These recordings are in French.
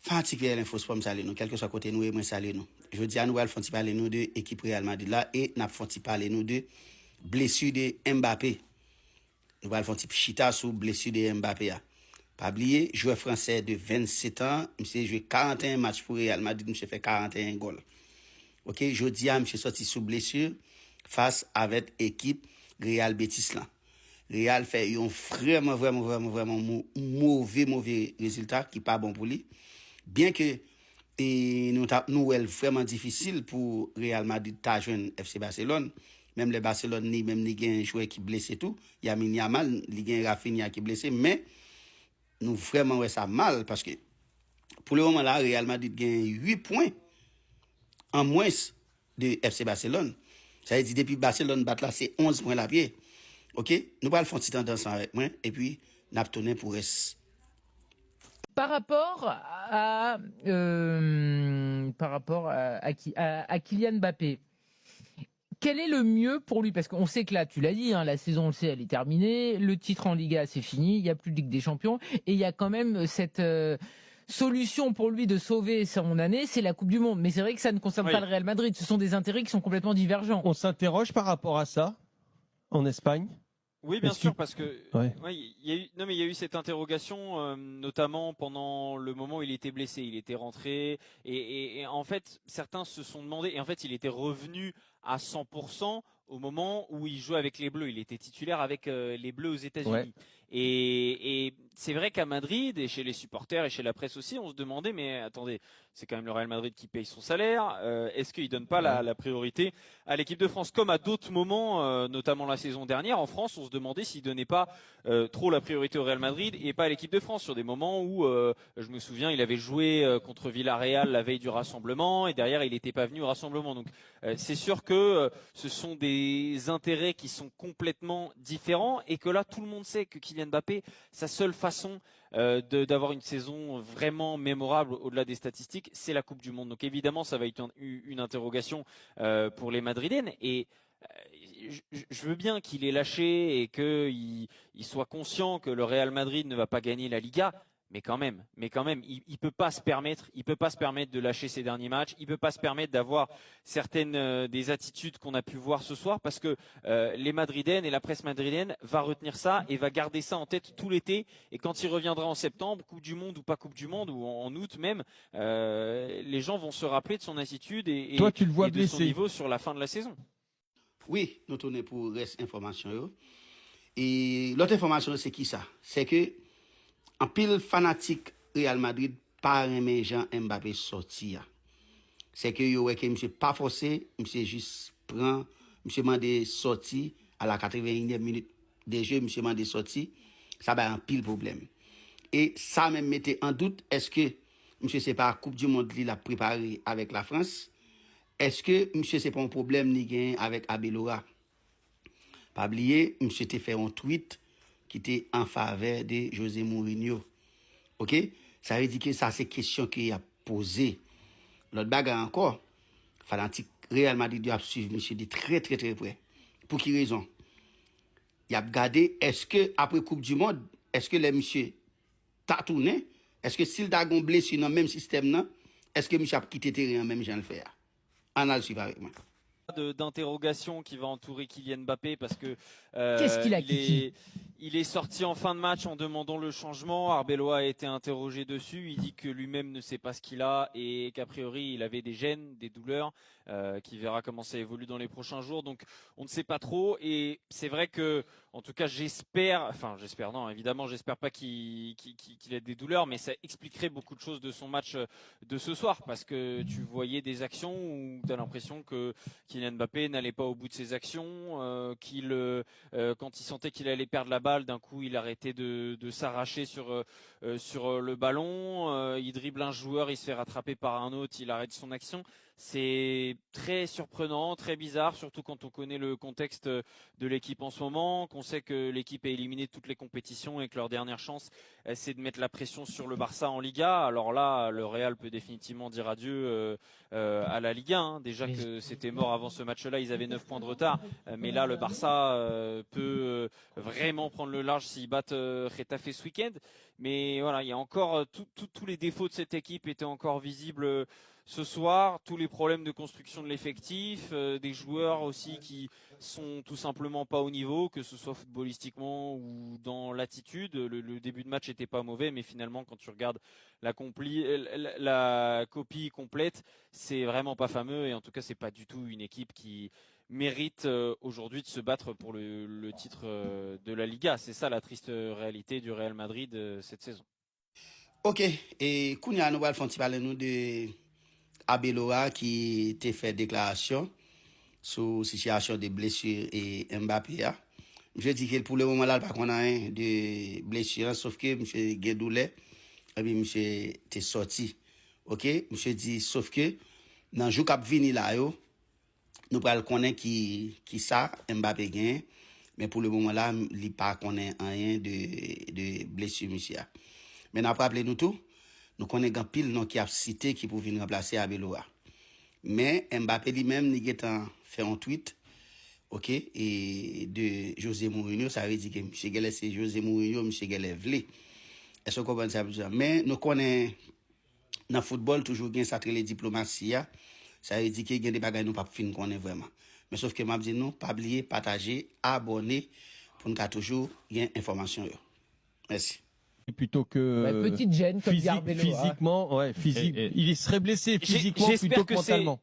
Fatigué l'info sport saler nous, quel que soit côté nous et moi saler nous. Je dis à nous allons parler nous de équipe Real Madrid là et n'a font parler nous de blessure de Mbappé. Nous allons faire chita sur blessure de Mbappé. Pas oublier, joueur français de 27 ans, monsieur joué 41 matchs pour Real Madrid, monsieur fait 41 goals. OK, jeudi a monsieur sorti sous blessure face avec équipe Real Betis là. Real fait un vraiment mauvais résultat qui pas bon pour lui. Bien que nous est vraiment difficile pour Real Madrid ta joindre FC Barcelone, même le Barcelone ni même ni un joueur qui blessé tout, il y a Yamal, il y a Rafinha qui blessé, mais nous vraiment ouais ça mal parce que pour le moment là Real Madrid gagne 8 points en moins de FC Barcelone. Ça veut dire depuis Barcelone bat là c'est 11 points la pied. OK, nous allons faire un petit tendance avec moi et puis n'a tourner pour reste. Par rapport à Kylian Mbappé, quel est le mieux pour lui? Parce qu'on sait que là, tu l'as dit, hein, la saison, on le sait, elle est terminée. Le titre en Liga, c'est fini. Il n'y a plus de Ligue des Champions. Et il y a quand même cette solution pour lui de sauver son année, c'est la Coupe du Monde. Mais c'est vrai que ça ne concerne pas le Real Madrid. Ce sont des intérêts qui sont complètement divergents. On s'interroge par rapport à ça en Espagne. Oui, bien sûr, parce que il y a eu cette interrogation, notamment pendant le moment où il était blessé. Il était rentré et en fait, certains se sont demandé. Et en fait, il était revenu à 100% au moment où il jouait avec les Bleus. Il était titulaire avec les Bleus aux États-Unis. Ouais. Et c'est vrai qu'à Madrid et chez les supporters et chez la presse aussi, on se demandait, mais attendez, c'est quand même le Real Madrid qui paye son salaire. Est-ce qu'il donne pas la priorité à l'équipe de France, comme à d'autres moments, notamment la saison dernière en France, on se demandait s'il donnait pas trop la priorité au Real Madrid et pas à l'équipe de France sur des moments où, je me souviens, il avait joué contre Villarreal la veille du rassemblement et derrière il n'était pas venu au rassemblement. Donc c'est sûr que ce sont des intérêts qui sont complètement différents et que là tout le monde sait que Kylian Mbappé, sa seule façon d'avoir une saison vraiment mémorable au-delà des statistiques, c'est la Coupe du Monde. Donc évidemment, ça va être une interrogation pour les Madrilènes et je veux bien qu'il ait lâché et qu'il soit conscient que le Real Madrid ne va pas gagner la Liga. Mais quand même, il peut pas se permettre de lâcher ces derniers matchs. Il peut pas se permettre d'avoir certaines des attitudes qu'on a pu voir ce soir parce que les Madrilènes et la presse madrilène va retenir ça et va garder ça en tête tout l'été. Et quand il reviendra en septembre, Coupe du Monde ou pas Coupe du Monde ou en août même, les gens vont se rappeler de son attitude et Toi, tu le vois et de blessé. son niveau sur la fin de la saison. Oui, nous tournons pour reste information. Et l'autre information, c'est qui ça? C'est que, en pile fanatique Real Madrid, pas aimer Jean Mbappé sorti. C'est que yo que monsieur pas forcé, monsieur juste prend, monsieur mandé sorti à la 81e minute de jeu, monsieur mandé sorti, ça va un pile problème. Et ça même mettait en doute, est-ce que monsieur c'est pas Coupe du Monde qu'il a préparé avec la France? Est-ce que monsieur c'est pas un problème ni gain avec Abelora? Pas oublier, monsieur t'a fait un tweet qui était en faveur de José Mourinho. OK? Ça veut dire que ça c'est question qu'il a posé. L'autre bagarre encore, fanatique Real Madrid a suivi monsieur de très près. Pour quelle raison? Il a regardé est-ce que après Coupe du Monde, est-ce que les monsieur t'a tourné? Est-ce que s'il t'a blessé dans le même système là, est-ce que monsieur a quitté terrain même j'en le faire? On a le suivre avec moi. D'interrogation qui va entourer Kylian Mbappé parce que Qu'est-ce qu'il a Kiki il est sorti en fin de match en demandant le changement. Arbeloa a été interrogé dessus. Il dit que lui-même ne sait pas ce qu'il a et qu'a priori il avait des gènes, des douleurs, qui verra comment ça évolue dans les prochains jours. Donc on ne sait pas trop et c'est vrai que en tout cas j'espère non évidemment j'espère pas qu'il ait des douleurs, mais ça expliquerait beaucoup de choses de son match de ce soir parce que tu voyais des actions où tu as l'impression que Kylian Mbappé n'allait pas au bout de ses actions, quand il sentait qu'il allait perdre la balle, d'un coup il arrêtait de s'arracher sur le ballon, il dribble un joueur, il se fait rattraper par un autre, il arrête son action. C'est très surprenant, très bizarre, surtout quand on connaît le contexte de l'équipe en ce moment, qu'on sait que l'équipe est éliminée de toutes les compétitions et que leur dernière chance, c'est de mettre la pression sur le Barça en Liga. Alors là, le Real peut définitivement dire adieu à la Liga. Hein. Déjà que c'était mort avant ce match-là, ils avaient 9 points de retard. Mais là, le Barça peut vraiment prendre prendre le large s'ils battent Getafe ce week-end. Mais voilà, il y a encore tous les défauts de cette équipe étaient encore visibles ce soir. Tous les problèmes de construction de l'effectif, des joueurs aussi qui sont tout simplement pas au niveau, que ce soit footballistiquement ou dans l'attitude. Le début de match était pas mauvais, mais finalement quand tu regardes la copie complète, c'est vraiment pas fameux. Et en tout cas, c'est pas du tout une équipe qui mérite aujourd'hui de se battre pour le titre de la Liga. C'est ça la triste réalité du Real Madrid cette saison. Ok, et Kounia, nous allons parler nous de Arbeloa qui t'a fait déclaration sur situation de blessure et Mbappé. Je dis que pour le moment là, pas qu'on a un de blessure, sauf que M. Guédoulet, et puis M. t'es sorti. Ok, M. dit, sauf que dans le jour qui vient là, nous allons connaître qui ça, Mbappé gagne, mais pour le moment là, il pas connaît rien de blessure, monsieur. Mais nous rappelons nous tout, nous connaissons un pile nom qui a cité qui pour venir remplacer Arbeloa. Mais Mbappé lui-même, il a fait un tweet, ok, et de José Mourinho, ça veut dire que M. Gelle, c'est José Mourinho, M. Gelle vle. Est-ce que vous comprenez ça? Mais nous connaissons, dans le football, toujours bien ça les diplomatie, ça veut dire qu'il y a des bagages nous pas fin connaît vraiment. Mais sauf que m'a dit nous, pas oublier, partager, abonner pour nous toujours gain information. Merci. Plutôt que petite gêne comme physiquement, ouais, il serait blessé physiquement plutôt que mentalement.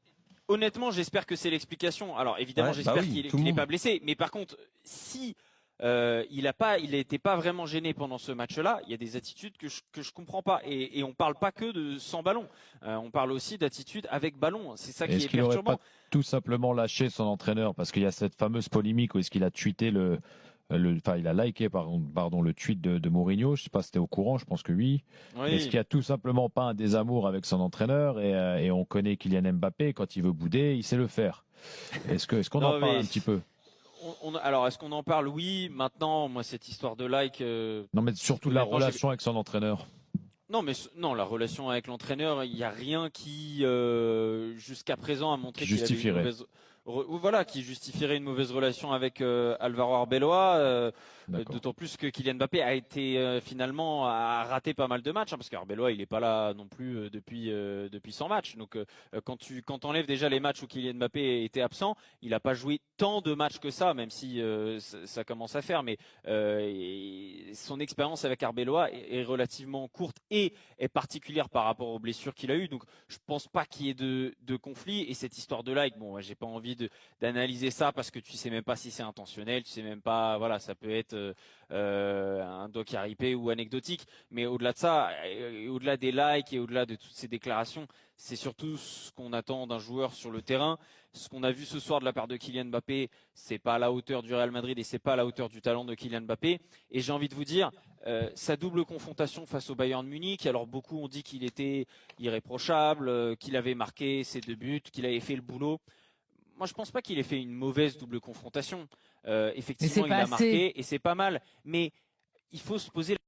Honnêtement, j'espère que c'est l'explication. Alors évidemment, j'espère qu'il n'est pas blessé. Mais par contre, si il n'était pas vraiment gêné pendant ce match-là, il y a des attitudes que je comprends pas. Et on parle pas que de sans ballon. On parle aussi d'attitudes avec ballon. C'est ça qui est perturbant. Est-ce qu'il n'aurait pas tout simplement lâché son entraîneur parce qu'il y a cette fameuse polémique où est-ce qu'il a tweeté il a liké le tweet de Mourinho. Je sais pas si c'était au courant, je pense que oui. Est-ce qu'il y a tout simplement pas un désamour avec son entraîneur et on connaît Kylian Mbappé, quand il veut bouder, il sait le faire. Est-ce qu'on en parle un petit peu? Alors, est-ce qu'on en parle? Oui. Maintenant, moi, cette histoire de like. Non, mais surtout la relation avec son entraîneur. Non, la relation avec l'entraîneur, il n'y a rien qui, jusqu'à présent, a montré qu'il avait une mauvaise. Qui justifierait une mauvaise relation avec Alvaro Arbeloa, d'autant plus que Kylian Mbappé a été finalement a raté pas mal de matchs, parce qu'Arbeloa il n'est pas là non plus depuis 100 matchs. Donc quand enlèves déjà les matchs où Kylian Mbappé était absent, il n'a pas joué tant de matchs que ça, même si ça commence à faire. Mais son expérience avec Arbeloa est relativement courte et est particulière par rapport aux blessures qu'il a eues. Donc je pense pas qu'il y ait de conflit. Et cette histoire de like, bon, j'ai pas envie d'analyser ça parce que tu sais même pas si c'est intentionnel, tu sais même pas, voilà, ça peut être un doc RIP ou anecdotique, mais au-delà de ça, au-delà des likes et au-delà de toutes ces déclarations, c'est surtout ce qu'on attend d'un joueur sur le terrain. Ce qu'on a vu ce soir de la part de Kylian Mbappé, c'est pas à la hauteur du Real Madrid et c'est pas à la hauteur du talent de Kylian Mbappé. Et j'ai envie de vous dire, sa double confrontation face au Bayern Munich, alors beaucoup ont dit qu'il était irréprochable, qu'il avait marqué ses 2 buts, qu'il avait fait le boulot. Moi, je pense pas qu'il ait fait une mauvaise double confrontation. Effectivement, il a marqué et c'est pas mal. Mais il faut se poser